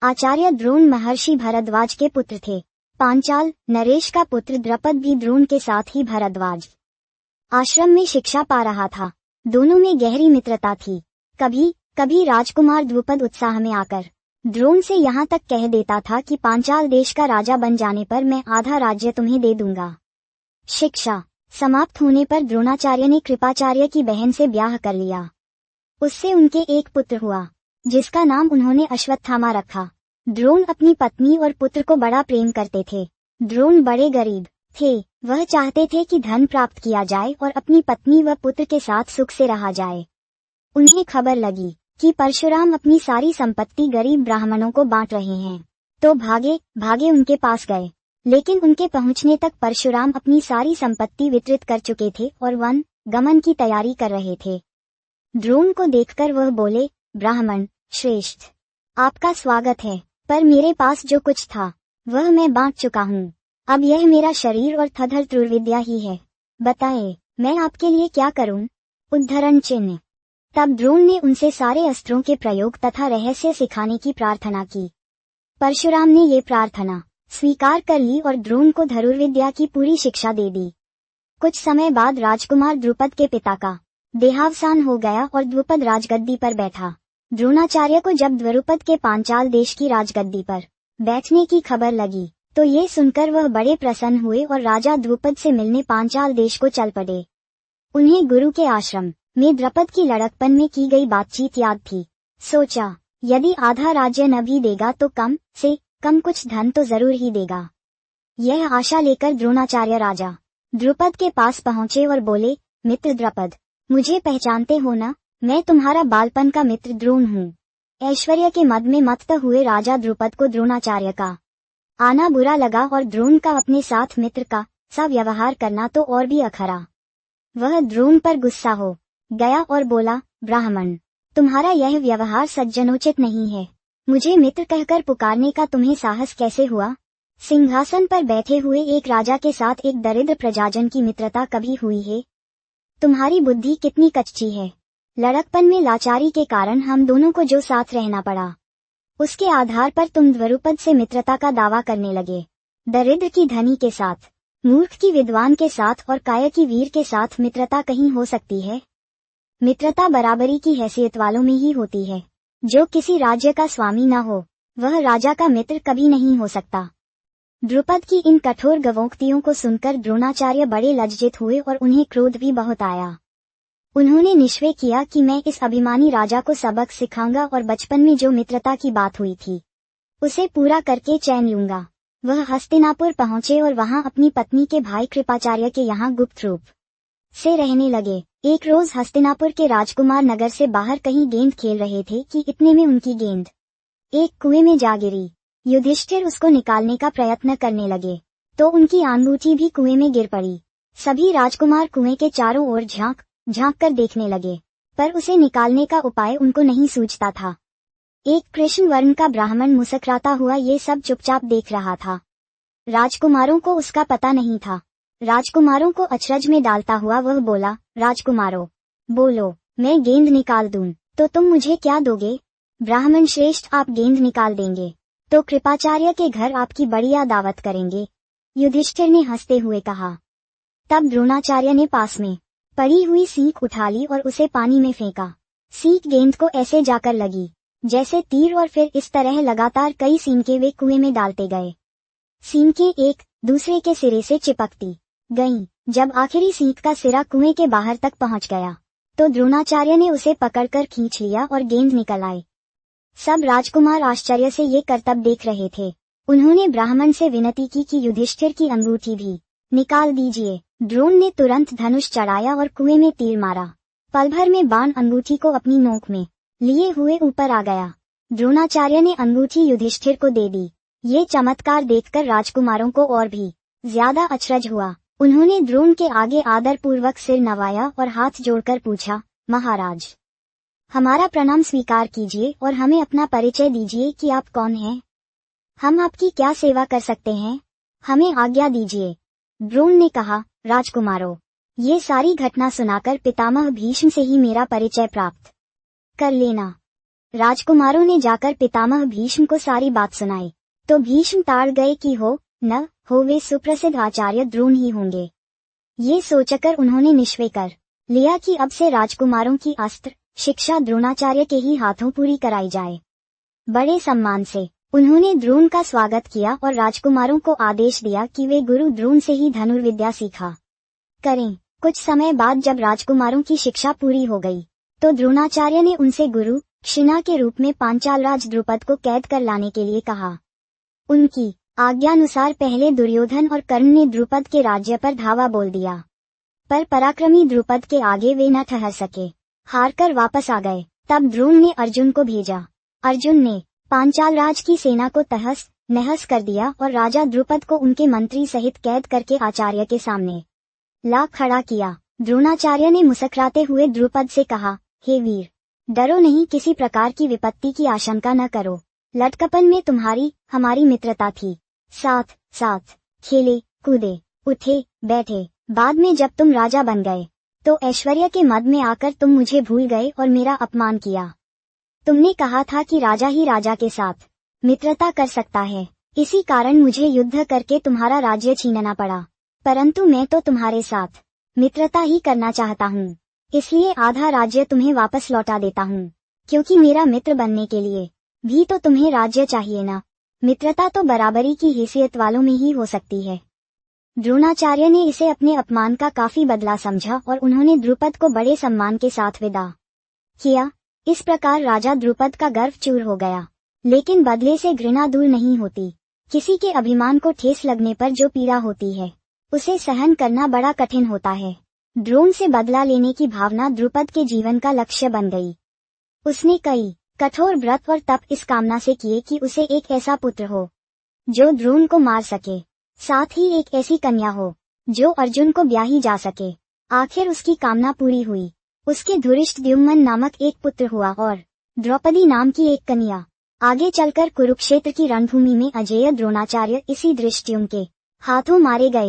आचार्य द्रोण महर्षि भरद्वाज के पुत्र थे। पांचाल नरेश का पुत्र द्रुपद भी द्रोण के साथ ही भरद्वाज आश्रम में शिक्षा पा रहा था। दोनों में गहरी मित्रता थी। कभी कभी राजकुमार द्रुपद उत्साह में आकर द्रोण से यहाँ तक कह देता था कि पांचाल देश का राजा बन जाने पर मैं आधा राज्य तुम्हें दे दूंगा। शिक्षा समाप्त होने पर द्रोणाचार्य ने कृपाचार्य की बहन से ब्याह कर लिया। उससे उनके एक पुत्र हुआ, जिसका नाम उन्होंने अश्वत्थामा रखा। द्रोण अपनी पत्नी और पुत्र को बड़ा प्रेम करते थे। द्रोण बड़े गरीब थे। वह चाहते थे कि धन प्राप्त किया जाए और अपनी पत्नी व पुत्र के साथ सुख से रहा जाए। उन्हें खबर लगी कि परशुराम अपनी सारी संपत्ति गरीब ब्राह्मणों को बांट रहे हैं, तो भागे उनके पास गए। लेकिन उनके पहुंचने तक परशुराम अपनी सारी संपत्ति वितरित कर चुके थे और वन गमन की तैयारी कर रहे थे। द्रोण को देखकर वह बोले, ब्राह्मण श्रेष्ठ, आपका स्वागत है, पर मेरे पास जो कुछ था वह मैं बांट चुका हूँ। अब यह मेरा शरीर और थधर त्रुर्विद्या ही है। बताएं, मैं आपके लिए क्या करूँ? उद्धरण चिन्ह। तब द्रोण ने उनसे सारे अस्त्रों के प्रयोग तथा रहस्य सिखाने की प्रार्थना की। परशुराम ने ये प्रार्थना स्वीकार कर ली और द्रोण को धनुर्विद्या की पूरी शिक्षा दे दी। कुछ समय बाद राजकुमार द्रुपद के पिता का देहावसान हो गया और द्रुपद राजगद्दी पर बैठा। द्रोणाचार्य को जब द्रुपद के पांचाल देश की राजगद्दी पर बैठने की खबर लगी तो ये सुनकर वह बड़े प्रसन्न हुए और राजा द्रुपद से मिलने पांचाल देश को चल पड़े। उन्हें गुरु के आश्रम में द्रुपद की लड़कपन में की गई बातचीत याद थी। सोचा, यदि आधा राज्य न भी देगा तो कम से कम कुछ धन तो जरूर ही देगा। यह आशा लेकर द्रोणाचार्य राजा द्रुपद के पास पहुंचे और बोले, मित्र द्रुपद, मुझे पहचानते हो ना? मैं तुम्हारा बालपन का मित्र द्रोण हूँ। ऐश्वर्य के मद में मत्त हुए राजा द्रुपद को द्रोणाचार्य का आना बुरा लगा और द्रोण का अपने साथ मित्र का सा व्यवहार करना तो और भी अखरा। वह द्रोण पर गुस्सा हो गया और बोला, ब्राह्मण, तुम्हारा यह व्यवहार सज्जनोचित नहीं है। मुझे मित्र कहकर पुकारने का तुम्हें साहस कैसे हुआ? सिंहासन पर बैठे हुए एक राजा के साथ एक दरिद्र प्रजाजन की मित्रता कभी हुई है? तुम्हारी बुद्धि कितनी कच्ची है। लड़कपन में लाचारी के कारण हम दोनों को जो साथ रहना पड़ा, उसके आधार पर तुम द्रुपद से मित्रता का दावा करने लगे। दरिद्र की धनी के साथ, मूर्ख की विद्वान के साथ और कायर की वीर के साथ मित्रता कहीं हो सकती है? मित्रता बराबरी की हैसियत वालों में ही होती है। जो किसी राज्य का स्वामी न हो, वह राजा का मित्र कभी नहीं हो सकता। द्रुपद की इन कठोर गवोक्तियों को सुनकर द्रोणाचार्य बड़े लज्जित हुए और उन्हें क्रोध भी बहुत आया। उन्होंने निश्चय किया कि मैं इस अभिमानी राजा को सबक सिखाऊंगा और बचपन में जो मित्रता की बात हुई थी उसे पूरा करके चैन लूंगा। वह हस्तिनापुर पहुंचे और वहां अपनी पत्नी के भाई कृपाचार्य के यहाँ गुप्त रूप से रहने लगे। एक रोज हस्तिनापुर के राजकुमार नगर से बाहर कहीं गेंद खेल रहे थे कि इतने में उनकी गेंद एक कुएं में जा गिरी। युधिष्ठिर उसको निकालने का प्रयत्न करने लगे तो उनकी अंगूठी भी कुएं में गिर पड़ी। सभी राजकुमार कुएं के चारों ओर झांक कर देखने लगे, पर उसे निकालने का उपाय उनको नहीं सूझता था। एक कृष्ण वर्ण का ब्राह्मण मुस्कुराता हुआ ये सब चुपचाप देख रहा था। राजकुमारों को उसका पता नहीं था। राजकुमारों को अचरज में डालता हुआ वह बोला, राजकुमारों, बोलो, मैं गेंद निकाल दूं तो तुम मुझे क्या दोगे? ब्राह्मण श्रेष्ठ, आप गेंद निकाल देंगे तो कृपाचार्य के घर आपकी बढ़िया दावत करेंगे, युधिष्ठिर ने हंसते हुए कहा। तब द्रोणाचार्य ने पास में पड़ी हुई सीख उठा ली और उसे पानी में फेंका। सीख गेंद को ऐसे जाकर लगी जैसे तीर और फिर इस तरह लगातार कई सींकें वे कुएं में डालते गए। सींकें एक दूसरे के सिरे से चिपकती गईं। जब आखिरी सींक का सिरा कुएं के बाहर तक पहुंच गया तो द्रोणाचार्य ने उसे पकड़कर खींच लिया और गेंद निकल आई। सब राजकुमार आश्चर्य से ये करतब देख रहे थे। उन्होंने ब्राह्मण से विनती की कि युधिष्ठिर की अंगूठी भी निकाल दीजिए। द्रोण ने तुरंत धनुष चढ़ाया और कुएं में तीर मारा। पल भर में बाण अंगूठी को अपनी नोक में लिए हुए ऊपर आ गया। द्रोणाचार्य ने अंगूठी युधिष्ठिर को दे दी। ये चमत्कार देखकर राजकुमारों को और भी ज्यादा अचरज हुआ। उन्होंने द्रोण के आगे आदर पूर्वक सिर नवाया और हाथ जोड़कर पूछा, महाराज, हमारा प्रणाम स्वीकार कीजिए और हमें अपना परिचय दीजिए कि आप कौन हैं? हम आपकी क्या सेवा कर सकते हैं? हमें आज्ञा दीजिए। द्रोण ने कहा, राजकुमारों, ये सारी घटना सुनाकर पितामह भीष्म से ही मेरा परिचय प्राप्त कर लेना। राजकुमारों ने जाकर पितामह भीष्म को सारी बात सुनाई तो भीष्म ताड़ गए कि हो न हो वे सुप्रसिद्ध आचार्य द्रोण ही होंगे। ये सोचकर उन्होंने निश्चय कर लिया कि अब से राजकुमारों की अस्त्र शिक्षा द्रोणाचार्य के ही हाथों पूरी कराई जाए। बड़े सम्मान से उन्होंने द्रोण का स्वागत किया और राजकुमारों को आदेश दिया कि वे गुरु द्रोण से ही धनुर्विद्या सीखा करें। कुछ समय बाद जब राजकुमारों की शिक्षा पूरी हो गई तो द्रोणाचार्य ने उनसे गुरु क्षिणा के रूप में पांचाल राज द्रुपद को कैद कर लाने के लिए कहा। उनकी आज्ञानुसार पहले दुर्योधन और कर्ण ने द्रुपद के राज्य पर धावा बोल दिया, पर पराक्रमी द्रुपद के आगे वे न ठहर सके, हारकर वापस आ गए। तब द्रोण ने अर्जुन को भेजा। अर्जुन ने पांचाल राज की सेना को तहस नहस कर दिया और राजा द्रुपद को उनके मंत्री सहित कैद करके आचार्य के सामने ला खड़ा किया। द्रोणाचार्य ने मुस्कुराते हुए द्रुपद से कहा, हे वीर, डरो नहीं, किसी प्रकार की विपत्ति की आशंका न करो। लटकपन में तुम्हारी हमारी मित्रता थी, साथ साथ खेले कूदे उठे बैठे। बाद में जब तुम राजा बन गए तो ऐश्वर्य के मद में आकर तुम मुझे भूल गए और मेरा अपमान किया। तुमने कहा था कि राजा ही राजा के साथ मित्रता कर सकता है, इसी कारण मुझे युद्ध करके तुम्हारा राज्य छीनना पड़ा, परंतु मैं तो तुम्हारे साथ मित्रता ही करना चाहता हूँ, इसलिए आधा राज्य तुम्हें वापस लौटा देता हूँ, क्योंकि मेरा मित्र बनने के लिए भी तो तुम्हें राज्य चाहिए ना। मित्रता तो बराबरी की हैसियत वालों में ही हो सकती है। द्रोणाचार्य ने इसे अपने अपमान का काफी बदला समझा और उन्होंने द्रुपद को बड़े सम्मान के साथ विदा किया। इस प्रकार राजा द्रुपद का गर्व चूर हो गया, लेकिन बदले से घृणा दूर नहीं होती। किसी के अभिमान को ठेस लगने पर जो पीड़ा होती है उसे सहन करना बड़ा कठिन होता है। द्रोण से बदला लेने की भावना द्रुपद के जीवन का लक्ष्य बन गई। उसने कई कठोर व्रत और तप इस कामना से किए कि उसे एक ऐसा पुत्र हो जो द्रोण को मार सके, साथ ही एक ऐसी कन्या हो जो अर्जुन को ब्याही जा सके। आखिर उसकी कामना पूरी हुई। उसके धुरिष्टद्युम्न नामक एक पुत्र हुआ और द्रौपदी नाम की एक कन्या। आगे चलकर कुरुक्षेत्र की रणभूमि में अजेय द्रोणाचार्य इसी धृष्टद्युम्न के हाथों मारे गए।